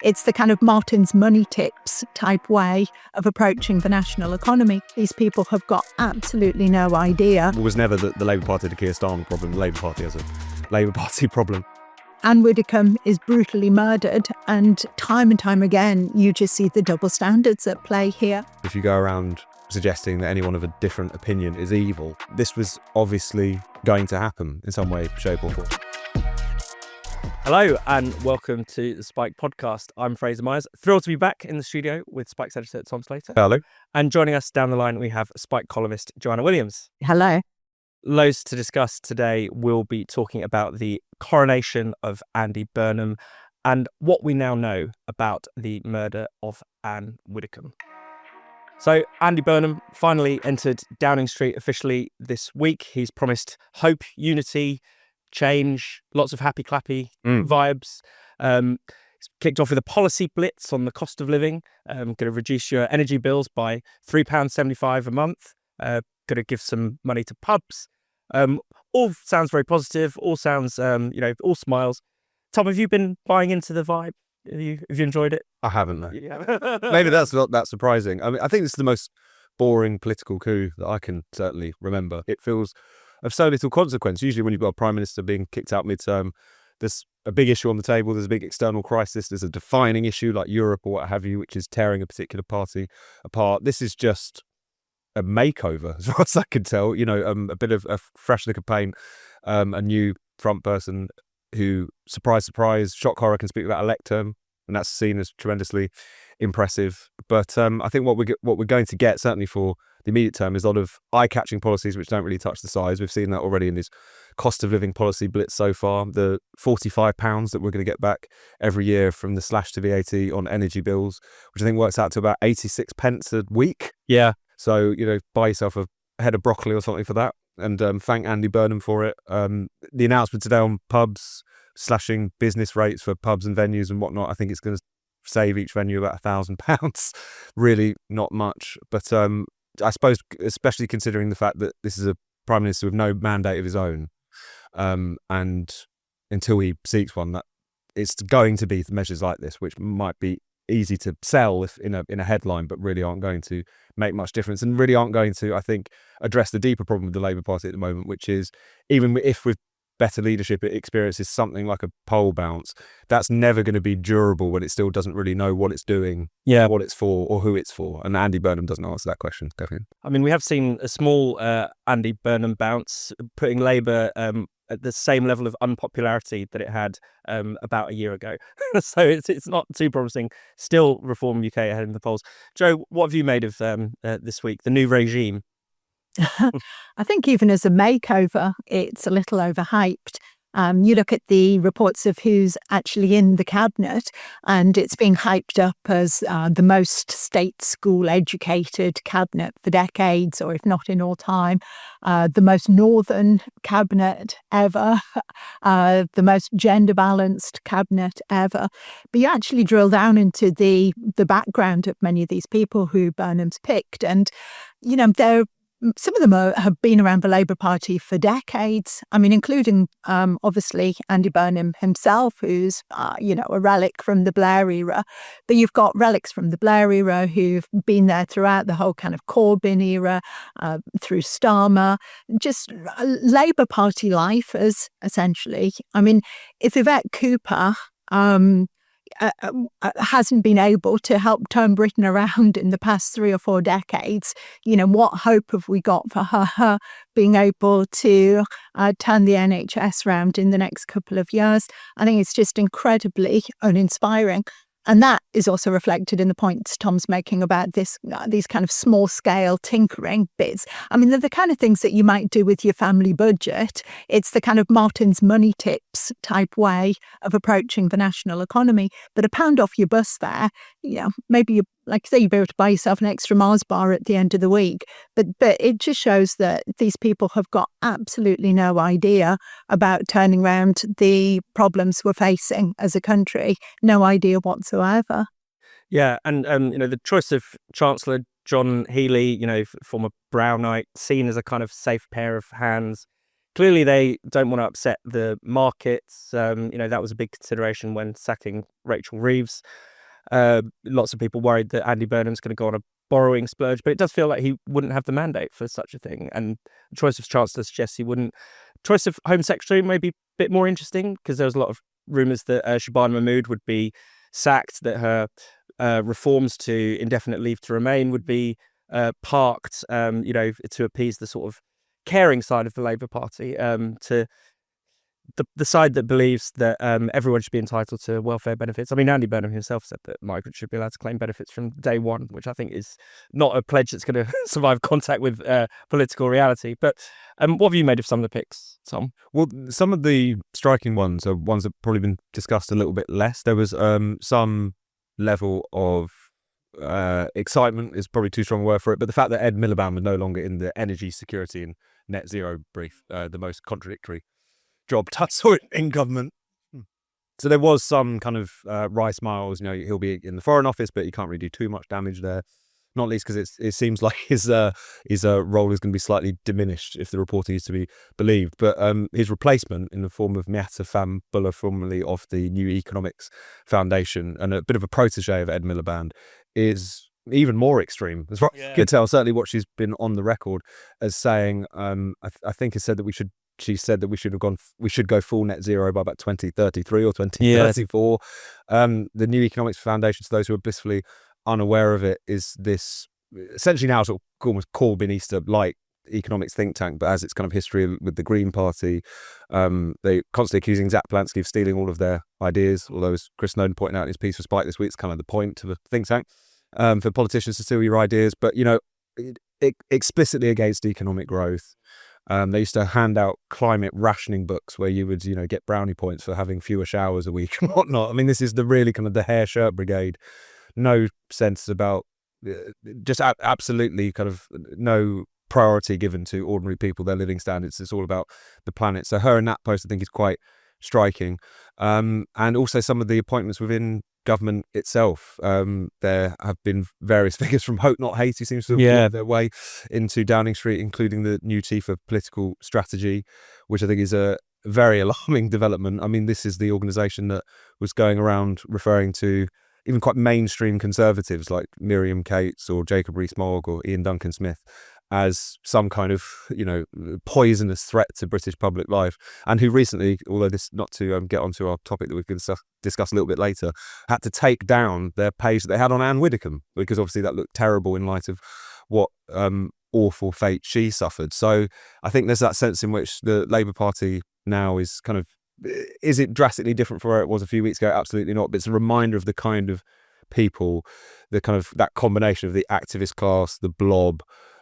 It's the kind of Martin's money tips type way of approaching the national economy. These people have got absolutely no idea. It was never the Labour Party, the Keir Starmer problem. The Labour Party has a Labour Party problem. Ann Widdecombe is brutally murdered, and time again, you just see the double standards at play here. If you go around suggesting that anyone of a different opinion is evil, this was obviously going to happen in some way, shape or form. Hello and welcome to the Spike podcast. I'm Fraser Myers. Thrilled to be back in the studio with Spike's editor Tom Slater. Hello. And joining us down the line we have Spike columnist Joanna Williams. Hello. Loads to discuss today. We'll be talking about the coronation of Andy Burnham and what we now know about the murder of Ann Widdecombe. So Andy Burnham finally entered Downing Street officially this week. He's promised hope, unity, change, lots of happy clappy vibes. It's kicked off with a policy blitz on the cost of living. Going to reduce your energy bills by £3.75 a month. Going to give some money to pubs. All sounds very positive. All sounds, all smiles. Tom, have you been buying into the vibe? Have you enjoyed it? I haven't, no. Yeah. Maybe that's not that surprising. I mean, I think this is the most boring political coup that I can certainly remember. It feels of so little consequence. Usually when you've got a prime minister being kicked out midterm, there's a big issue on the table, there's a big external crisis, there's a defining issue like Europe or what have you, which is tearing a particular party apart. This is just a makeover, as far as I can tell. A bit of a fresh lick of paint, a new front person who, surprise, surprise, shock horror, can speak without a lectern, and that's seen as tremendously impressive. But I think what we're going to get, certainly for the immediate term, is a lot of eye-catching policies which don't really touch the size. We've seen that already in this cost of living policy blitz so far. The £45 that we're going to get back every year from the slash to VAT on energy bills, which I think works out to about 86 pence a week. Yeah. So, buy yourself a head of broccoli or something for that, and thank Andy Burnham for it. The announcement today on pubs, slashing business rates for pubs and venues and whatnot, I think it's going to save each venue about £1,000. Really not much. But I suppose, especially considering the fact that this is a prime minister with no mandate of his own, and until he seeks one, that it's going to be measures like this, which might be easy to sell if in a headline, but really aren't going to make much difference, and really aren't going to, I think, address the deeper problem with the Labour Party at the moment, which is, even if with better leadership it experiences something like a poll bounce, that's never going to be durable when it still doesn't really know what it's doing, what it's for, or who it's for. And Andy Burnham doesn't answer that question, definitely. I mean, we have seen a small Andy Burnham bounce, putting Labour at the same level of unpopularity that it had about a year ago. So it's not too promising. Still Reform UK ahead in the polls. Joe, what have you made of this week, the new regime? I think even as a makeover, it's a little overhyped. You look at the reports of who's actually in the cabinet, and it's being hyped up as the most state school educated cabinet for decades, or if not in all time, the most northern cabinet ever, the most gender balanced cabinet ever. But you actually drill down into the background of many of these people who Burnham's picked, and some of them have been around the Labour Party for decades. I mean, including obviously Andy Burnham himself, who's a relic from the Blair era. But you've got relics from the Blair era who've been there throughout the whole kind of Corbyn era, through Starmer, just Labour Party lifers, essentially. I mean, if Yvette Cooper hasn't been able to help turn Britain around in the past 3 or 4 decades, what hope have we got for her being able to turn the NHS round in the next couple of years? I think it's just incredibly uninspiring. And that is also reflected in the points Tom's making about these kind of small-scale tinkering bits. I mean, they're the kind of things that you might do with your family budget. It's the kind of Martin's money tips type way of approaching the national economy. But £1 off your bus fare, maybe you, like say, you'll be able to buy yourself an extra Mars bar at the end of the week. But it just shows that these people have got absolutely no idea about turning around the problems we're facing as a country. No idea whatsoever. Yeah, and the choice of Chancellor John Healey, former Brownite, seen as a kind of safe pair of hands. clearly they don't want to upset the markets. That was a big consideration when sacking Rachel Reeves. Lots of people worried that Andy Burnham's going to go on a borrowing splurge, but it does feel like he wouldn't have the mandate for such a thing. And the choice of Chancellor suggests he wouldn't. Choice of Home Secretary may be a bit more interesting, because there was a lot of rumours that Shabana Mahmood would be sacked, that her reforms to indefinite leave to remain would be parked, to appease the sort of caring side of the Labour Party, to the side that believes that everyone should be entitled to welfare benefits. I mean, Andy Burnham himself said that migrants should be allowed to claim benefits from day one, which I think is not a pledge that's going to survive contact with political reality. But what have you made of some of the picks, Tom? Well, some of the striking ones are ones that have probably been discussed a little bit less. There was some level of excitement, is probably too strong a word for it, but the fact that Ed Miliband was no longer in the energy security and net zero brief, the most contradictory job title in government. So there was some kind of wry smiles. He'll be in the Foreign Office, but he can't really do too much damage there. Not least because it seems like his role is going to be slightly diminished if the reporting is to be believed. But his replacement, in the form of Miatta Fahnbulleh, formerly of the New Economics Foundation and a bit of a protege of Ed Miliband, is even more extreme. As far as I can tell, certainly what she's been on the record as saying, I think has said that she said that we should go full net zero by about 2033 or 2034. The New Economics Foundation, to those who are blissfully unaware of it, is this essentially now sort of almost Corbynista-like economics think tank, but as its kind of history with the Green Party. They constantly accusing Zach Belansky of stealing all of their ideas, although, as Chris Snowden pointed out in his piece for Spike this week, it's kind of the point of a think tank, for politicians to steal your ideas. But explicitly against economic growth. They used to hand out climate rationing books where you would, get brownie points for having fewer showers a week and whatnot. I mean, this is the really kind of the hair shirt brigade. No sense about, just absolutely kind of no priority given to ordinary people, their living standards. It's all about the planet. So her in that post, I think, is quite striking. And also some of the appointments within government itself. There have been various figures from Hope Not Hate who seems to have worked their way into Downing Street, including the new chief of political strategy, which I think is a very alarming development. I mean, this is the organisation that was going around referring to even quite mainstream conservatives like Miriam Cates or Jacob Rees-Mogg or Ian Duncan Smith as some kind of, poisonous threat to British public life, and who recently, although this not to get onto our topic that we can discuss a little bit later, had to take down their page that they had on Ann Widdecombe, because obviously that looked terrible in light of what awful fate she suffered. So I think there's that sense in which the Labour Party now is kind of, is it drastically different from where it was a few weeks ago? Absolutely not. But it's a reminder of the kind of people, the kind of that combination of the activist class, the blob,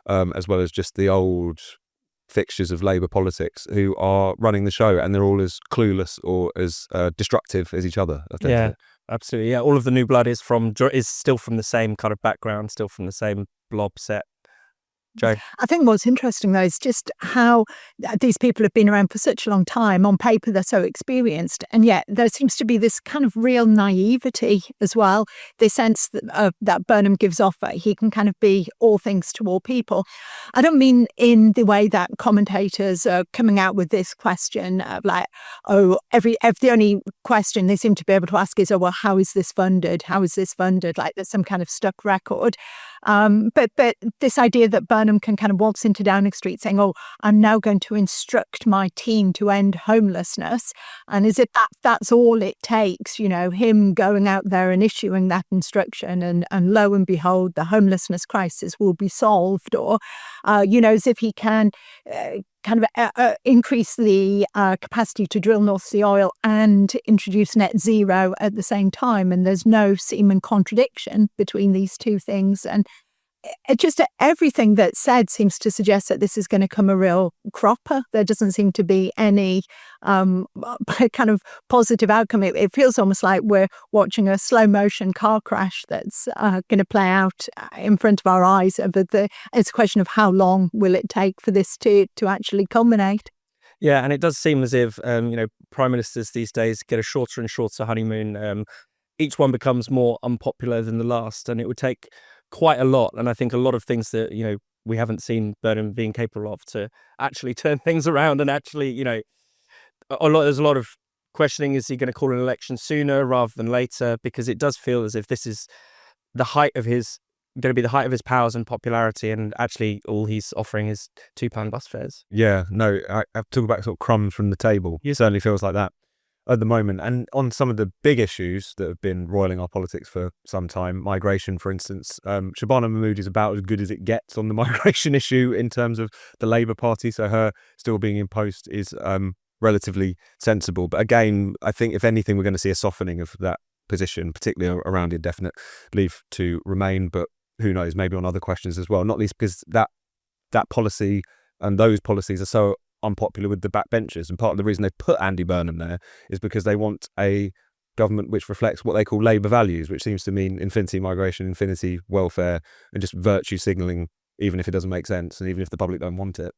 as well as just the old fixtures of Labour politics who are running the show, and they're all as clueless or as destructive as each other, I think. Yeah, absolutely. Yeah, all of the new blood is still from the same kind of background, still from the same blob set. Joe? I think what's interesting, though, is just how these people have been around for such a long time. On paper, they're so experienced, and yet there seems to be this kind of real naivety as well. The sense that Burnham gives off, that he can kind of be all things to all people. I don't mean in the way that commentators are coming out with this question of like, the only question they seem to be able to ask is, well, how is this funded? How is this funded? Like there's some kind of stuck record. But this idea that Burnham can kind of waltz into Downing Street saying, I'm now going to instruct my team to end homelessness. And is it that's all it takes, him going out there and issuing that instruction, and lo and behold, the homelessness crisis will be solved, or, as if he can kind of increase the capacity to drill North Sea oil and introduce net zero at the same time. And there's no seeming contradiction between these two things. And it just everything that's said seems to suggest that this is going to come a real cropper. There doesn't seem to be any kind of positive outcome. It feels almost like we're watching a slow motion car crash that's going to play out in front of our eyes. But it's a question of how long will it take for this to actually culminate. Yeah, and it does seem as if prime ministers these days get a shorter and shorter honeymoon. Each one becomes more unpopular than the last, and it would take quite a lot. And I think a lot of things that we haven't seen Burnham being capable of to actually turn things around and actually, there's a lot of questioning, is he going to call an election sooner rather than later? Because it does feel as if this is going to be the height of his powers and popularity, and actually all he's offering is £2 bus fares. Yeah, no, I talk about sort of crumbs from the table. It certainly feels like that at the moment. And on some of the big issues that have been roiling our politics for some time, migration, for instance, Shabana Mahmood is about as good as it gets on the migration issue in terms of the Labour Party. So her still being in post is relatively sensible. But again, I think if anything, we're going to see a softening of that position, particularly around indefinite leave to remain. But who knows, maybe on other questions as well, not least because that policy and those policies are so unpopular with the backbenchers. And part of the reason they put Andy Burnham there is because they want a government which reflects what they call Labour values, which seems to mean infinity migration, infinity welfare, and just virtue signalling, even if it doesn't make sense and even if the public don't want it.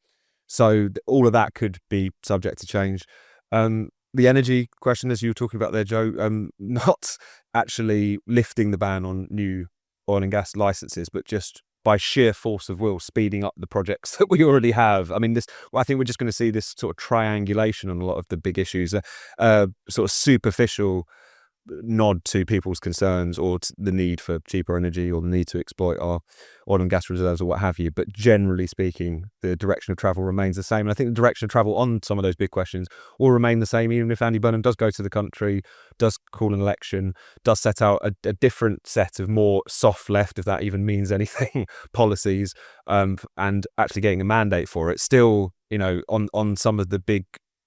So all of that could be subject to change. The energy question, as you were talking about there, Joe, not actually lifting the ban on new oil and gas licenses, but just by sheer force of will, speeding up the projects that we already have. I mean, I think we're just going to see this sort of triangulation on a lot of the big issues, sort of superficial nod to people's concerns or to the need for cheaper energy or the need to exploit our oil and gas reserves or what have you. But generally speaking, the direction of travel remains the same. And I think the direction of travel on some of those big questions will remain the same, even if Andy Burnham does go to the country, does call an election, does set out a different set of more soft left, if that even means anything, policies, and actually getting a mandate for it. Still, on some of the big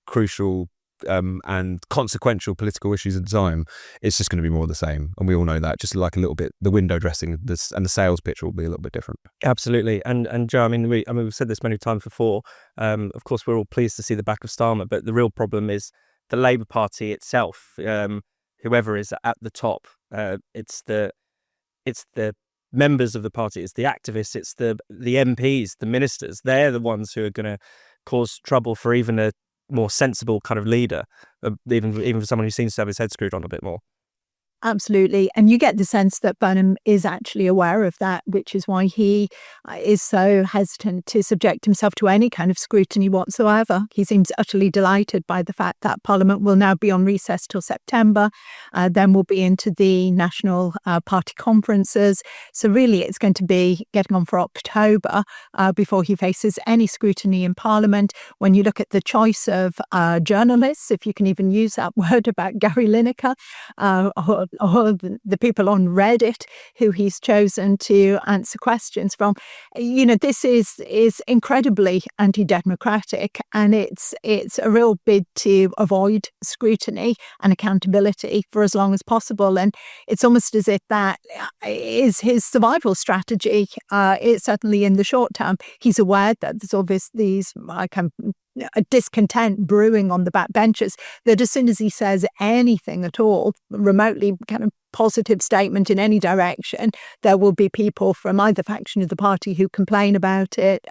crucial and consequential political issues at the time, it's just going to be more of the same, and we all know that. Just like a little bit, the window dressing and the sales pitch will be a little bit different. Absolutely, and Joe, we've said this many times before. Of course, we're all pleased to see the back of Starmer, but the real problem is the Labour Party itself. Whoever is at the top, it's the members of the party, it's the activists, it's the MPs, the ministers. They're the ones who are going to cause trouble for even a more sensible kind of leader, even for someone who seems to have his head screwed on a bit more. Absolutely. And you get the sense that Burnham is actually aware of that, which is why he is so hesitant to subject himself to any kind of scrutiny whatsoever. He seems utterly delighted by the fact that Parliament will now be on recess till September. Then we'll be into the national party conferences. So really, it's going to be getting on for October before he faces any scrutiny in Parliament. When you look at the choice of journalists, if you can even use that word about Gary Lineker, or the people on Reddit who he's chosen to answer questions from, this is incredibly anti-democratic, and it's a real bid to avoid scrutiny and accountability for as long as possible. And it's almost as if that is his survival strategy. It's certainly in the short term. He's aware that there's these a discontent brewing on the backbenchers, that as soon as he says anything at all remotely kind of positive statement in any direction, there will be people from either faction of the party who complain about it,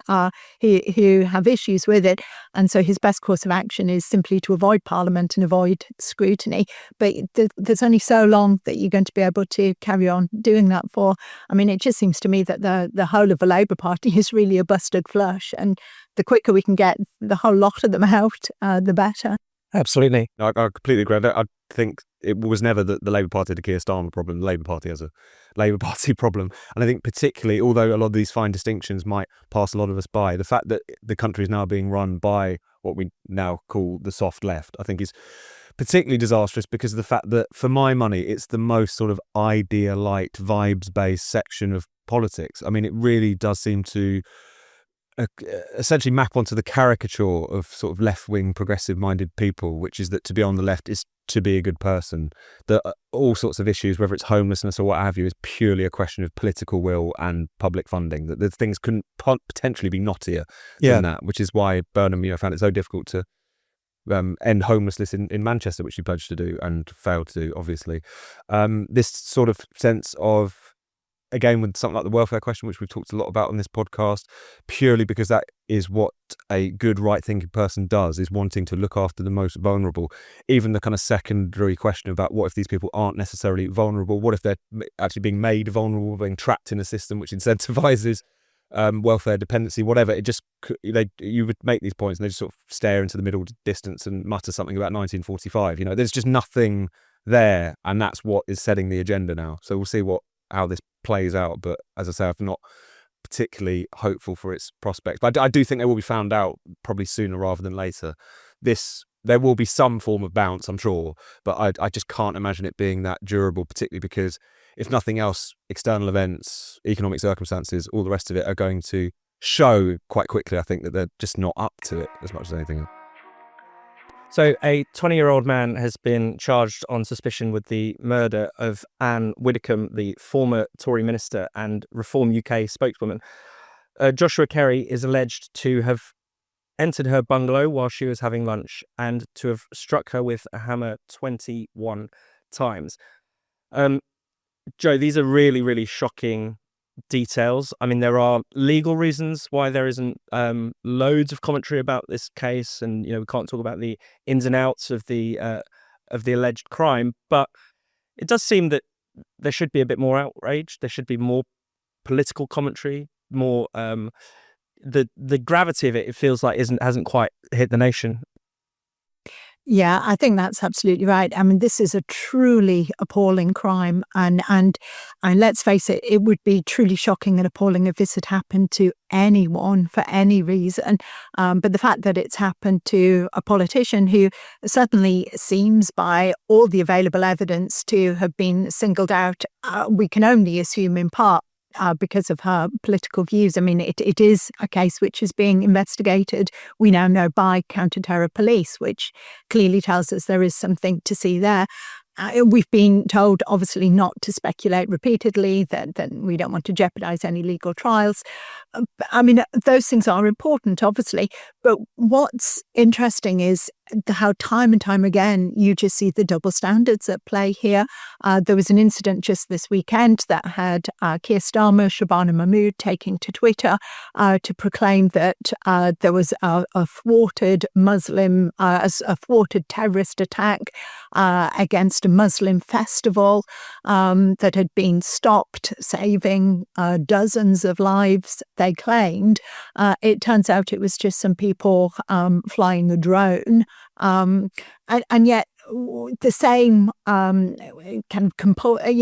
who have issues with it. And so his best course of action is simply to avoid Parliament and avoid scrutiny. But there's only so long that you're going to be able to carry on doing that for. It just seems to me that the whole of the Labour Party is really a busted flush, and the quicker we can get the whole lot of them out, the better. Absolutely. No, I completely agree. I think it was never the Labour Party had a Keir Starmer problem. The Labour Party has a Labour Party problem. And I think particularly, although a lot of these fine distinctions might pass a lot of us by, the fact that the country is now being run by what we now call the soft left, I think is particularly disastrous because of the fact that, for my money, it's the most sort of idea-light, vibes-based section of politics. It really does seem to essentially map onto the caricature of sort of left-wing progressive-minded people, which is that to be on the left is to be a good person. That all sorts of issues, whether it's homelessness or what have you, is purely a question of political will and public funding. That the things couldn't potentially be knottier than that, which is why Burnham found it so difficult to end homelessness in Manchester, which he pledged to do and failed to do, obviously. This sort of sense of, again, with something like the welfare question, which we've talked a lot about on this podcast, purely because that is what a good right-thinking person does, is wanting to look after the most vulnerable. Even the kind of secondary question about what if these people aren't necessarily vulnerable, what if they're actually being made vulnerable, being trapped in a system which incentivizes welfare dependency, whatever. It just you would make these points and they just sort of stare into the middle distance and mutter something about 1945. There's just nothing there, and that's what is setting the agenda now. So we'll see how this plays out. But as I say, I'm not particularly hopeful for its prospects. But I do think they will be found out probably sooner rather than later. There will be some form of bounce, I'm sure, but I just can't imagine it being that durable, particularly because, if nothing else, external events, economic circumstances, all the rest of it are going to show quite quickly, I think, that they're just not up to it as much as anything else. So a 20-year-old man has been charged on suspicion with the murder of Ann Widdecombe, the former Tory minister and Reform UK spokeswoman. Joshua Kerry is alleged to have entered her bungalow while she was having lunch and to have struck her with a hammer 21 times. Joe, these are really, really shocking details. I mean, there are legal reasons why there isn't loads of commentary about this case, and we can't talk about the ins and outs of the alleged crime. But it does seem that there should be a bit more outrage. There should be more political commentary, more the gravity of it. It feels like hasn't quite hit the nation. Yeah, I think that's absolutely right. I mean, this is a truly appalling crime, and let's face it, it would be truly shocking and appalling if this had happened to anyone for any reason. But the fact that it's happened to a politician who certainly seems, by all the available evidence, to have been singled out, we can only assume in part because of her political views. I mean, it is a case which is being investigated, we now know, by counter-terror police, which clearly tells us there is something to see there. We've been told, obviously, not to speculate repeatedly, that we don't want to jeopardise any legal trials. I mean, those things are important, obviously, but what's interesting is how time and time again you just see the double standards at play here. There was an incident just this weekend that had Keir Starmer, Shabana Mahmood taking to Twitter to proclaim that there was a thwarted terrorist attack against a Muslim festival that had been stopped, saving dozens of lives, they claimed. It turns out it was just some people flying a drone. And yet the same kind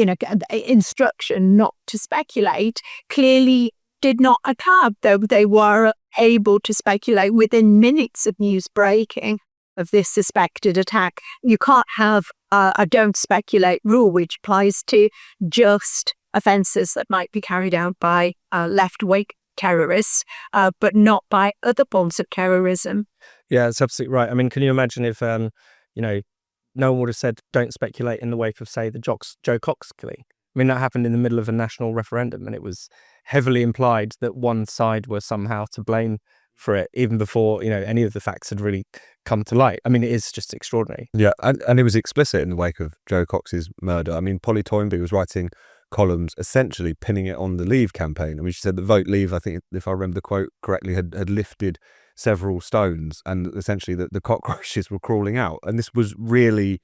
of instruction not to speculate clearly did not occur, though they were able to speculate within minutes of news breaking of this suspected attack. You can't have a don't speculate rule which applies to just offences that might be carried out by left-wing terrorists, but not by other forms of terrorism. Yeah, that's absolutely right. I mean, can you imagine if, no one would have said, don't speculate in the wake of, say, the Joe Cox killing? I mean, that happened in the middle of a national referendum, and it was heavily implied that one side were somehow to blame for it, even before, any of the facts had really come to light. I mean, it is just extraordinary. Yeah, and it was explicit in the wake of Joe Cox's murder. I mean, Polly Toynbee was writing columns essentially pinning it on the Leave campaign. I mean, she said that Vote Leave, I think, if I remember the quote correctly, had lifted several stones, and essentially the cockroaches were crawling out. And this was really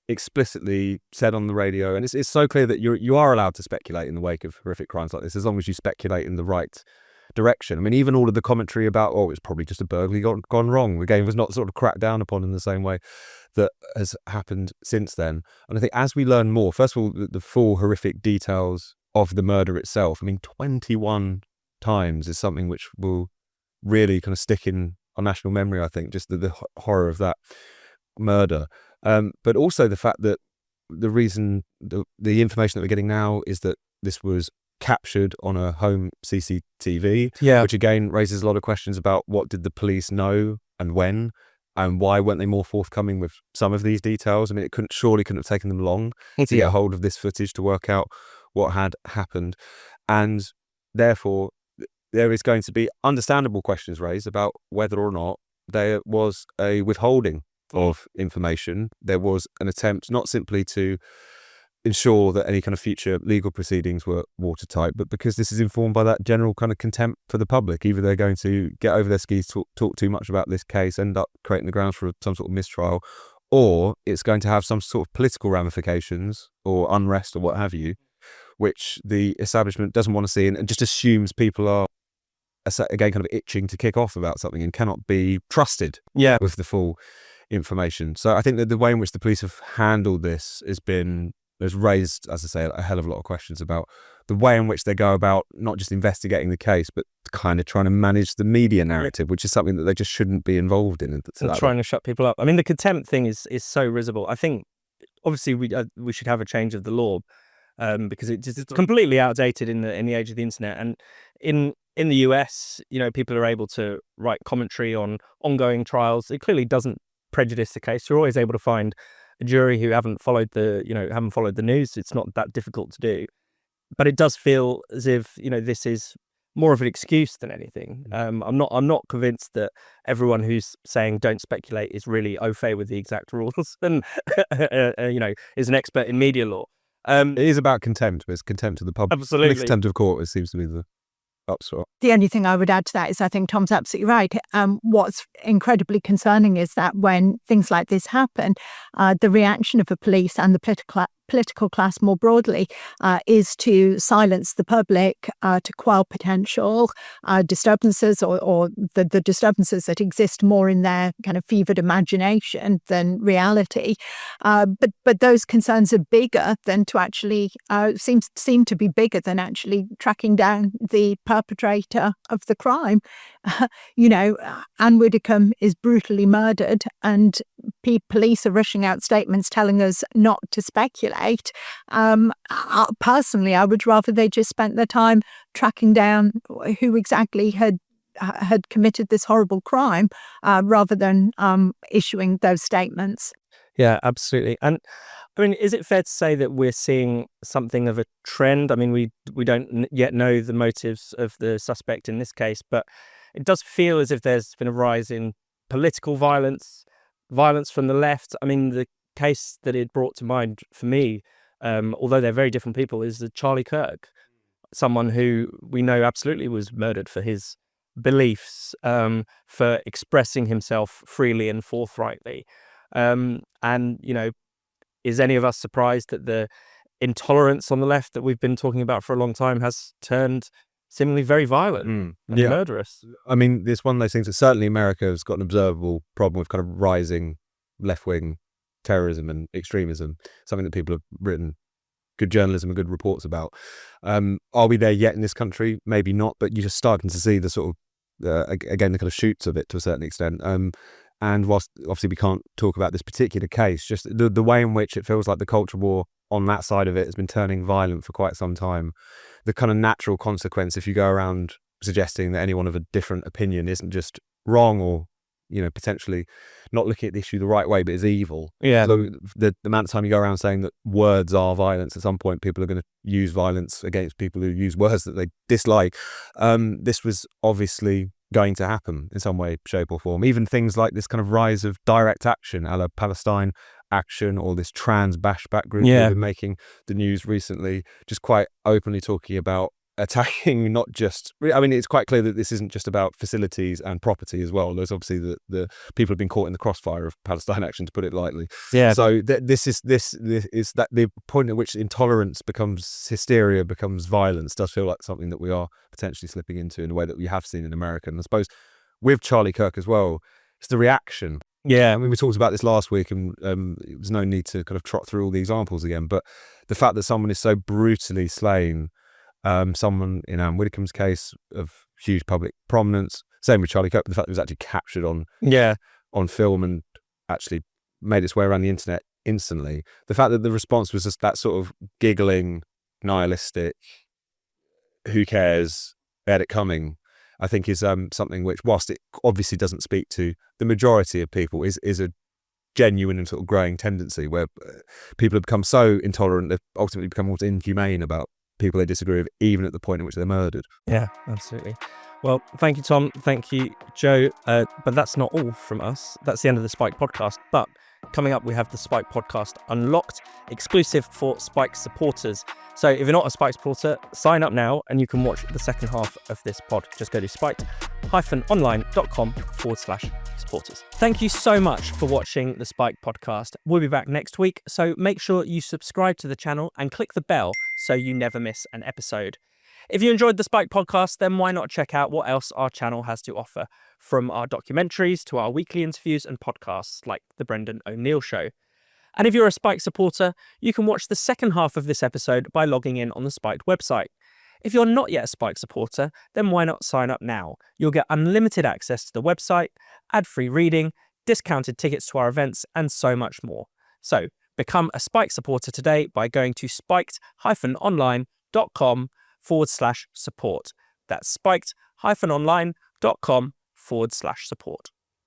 explicitly said on the radio. And it's so clear that you are allowed to speculate in the wake of horrific crimes like this, as long as you speculate in the right direction. I mean, even all of the commentary about, it's probably just a burglary gone wrong. The game was not sort of cracked down upon in the same way that has happened since then. And I think as we learn more, first of all, the full horrific details of the murder itself, I mean, 21 times is something which will really kind of stick in our national memory, I think, just the horror of that murder. But also the fact that the reason, the information that we're getting now is that this was captured on a home CCTV, which again raises a lot of questions about what did the police know and when, and why weren't they more forthcoming with some of these details. I mean, it couldn't have taken them long to get hold of this footage to work out what had happened. And therefore, there is going to be understandable questions raised about whether or not there was a withholding of information. There was an attempt not simply to ensure that any kind of future legal proceedings were watertight, but because this is informed by that general kind of contempt for the public. Either they're going to get over their skis, talk too much about this case, end up creating the grounds for some sort of mistrial, or it's going to have some sort of political ramifications or unrest or what have you, which the establishment doesn't want to see and just assumes people are again, kind of itching to kick off about something and cannot be trusted with the full information. So I think that the way in which the police have handled this has raised, as I say, a hell of a lot of questions about the way in which they go about not just investigating the case, but kind of trying to manage the media narrative, which is something that they just shouldn't be involved in. And trying to shut people up. I mean, the contempt thing is so risible. I think, obviously, we should have a change of the law because it's completely outdated in the age of the internet. And in the US, people are able to write commentary on ongoing trials. It clearly doesn't prejudice the case. You're always able to find a jury who haven't followed the news. It's not that difficult to do. But it does feel as if, this is more of an excuse than anything. I'm not convinced that everyone who's saying don't speculate is really au fait with the exact rules and is an expert in media law. It is about contempt. It's contempt of the public. Absolutely. Contempt of court, it seems to be the upshot. The only thing I would add to that is I think Tom's absolutely right. What's incredibly concerning is that when things like this happen, the reaction of the police and the political class more broadly is to silence the public, to quell potential disturbances or the disturbances that exist more in their kind of fevered imagination than reality. But those concerns are bigger than to actually seem to be bigger than actually tracking down the perpetrator of the crime. Ann Widdecombe is brutally murdered, and police are rushing out statements telling us not to speculate. Personally, I would rather they just spent their time tracking down who exactly had committed this horrible crime rather than issuing those statements. Yeah, absolutely. And I mean, is it fair to say that we're seeing something of a trend? I mean, we don't yet know the motives of the suspect in this case, but it does feel as if there's been a rise in political violence from the left. I mean, the case that it brought to mind for me, although they're very different people, is the Charlie Kirk, someone who we know absolutely was murdered for his beliefs, for expressing himself freely and forthrightly. Is any of us surprised that the intolerance on the left that we've been talking about for a long time has turned seemingly very violent and murderous? I mean, it's one of those things that certainly America has got an observable problem with kind of rising left-wing terrorism and extremism, something that people have written good journalism and good reports about. Are we there yet in this country? Maybe not, but you're just starting to see the sort of, again, the kind of shoots of it to a certain extent. And whilst obviously we can't talk about this particular case, just the way in which it feels like the culture war on that side of it has been turning violent for quite some time. The kind of natural consequence, if you go around suggesting that anyone of a different opinion isn't just wrong or, potentially not looking at the issue the right way, but is evil. Yeah. So the amount of time you go around saying that words are violence, at some point people are going to use violence against people who use words that they dislike. This was obviously going to happen in some way, shape or form. Even things like this kind of rise of direct action, a la Palestine Action, or this trans bashback group who've been making the news recently, just quite openly talking about attacking not just, I mean, it's quite clear that this isn't just about facilities and property as well. There's obviously the people have been caught in the crossfire of Palestine Action, to put it lightly. Yeah. So this is that the point at which intolerance becomes hysteria, becomes violence, does feel like something that we are potentially slipping into in a way that we have seen in America. And I suppose with Charlie Kirk as well, it's the reaction. Yeah. I mean, we talked about this last week, and there's no need to kind of trot through all the examples again, but the fact that someone is so brutally slain, someone in Ann Widdecombe's case of huge public prominence, same with Charlie Kirk, but the fact that it was actually captured on film and actually made its way around the internet instantly. The fact that the response was just that sort of giggling, nihilistic, who cares, they had it coming, I think is something which, whilst it obviously doesn't speak to the majority of people, is a genuine and sort of growing tendency where people have become so intolerant, they've ultimately become almost inhumane about people they disagree with, even at the point in which they're murdered. Yeah, absolutely. Well, thank you, Tom. Thank you, Joe. But that's not all from us. That's the end of the Spike podcast. But coming up, we have the Spike podcast Unlocked, exclusive for Spike supporters. So if you're not a Spike supporter, sign up now and you can watch the second half of this pod. Just go to spike-online.com/supporters. Thank you so much for watching the Spike podcast. We'll be back next week, so make sure you subscribe to the channel and click the bell so you never miss an episode. If you enjoyed the Spike podcast, then why not check out what else our channel has to offer, from our documentaries to our weekly interviews and podcasts like The Brendan O'Neill Show. And if you're a Spike supporter, you can watch the second half of this episode by logging in on the Spike website. If you're not yet a Spike supporter, then why not sign up now? You'll get unlimited access to the website, ad-free reading, discounted tickets to our events, and so much more. So become a Spike supporter today by going to spiked-online.com/support. That's spiked-online.com/support.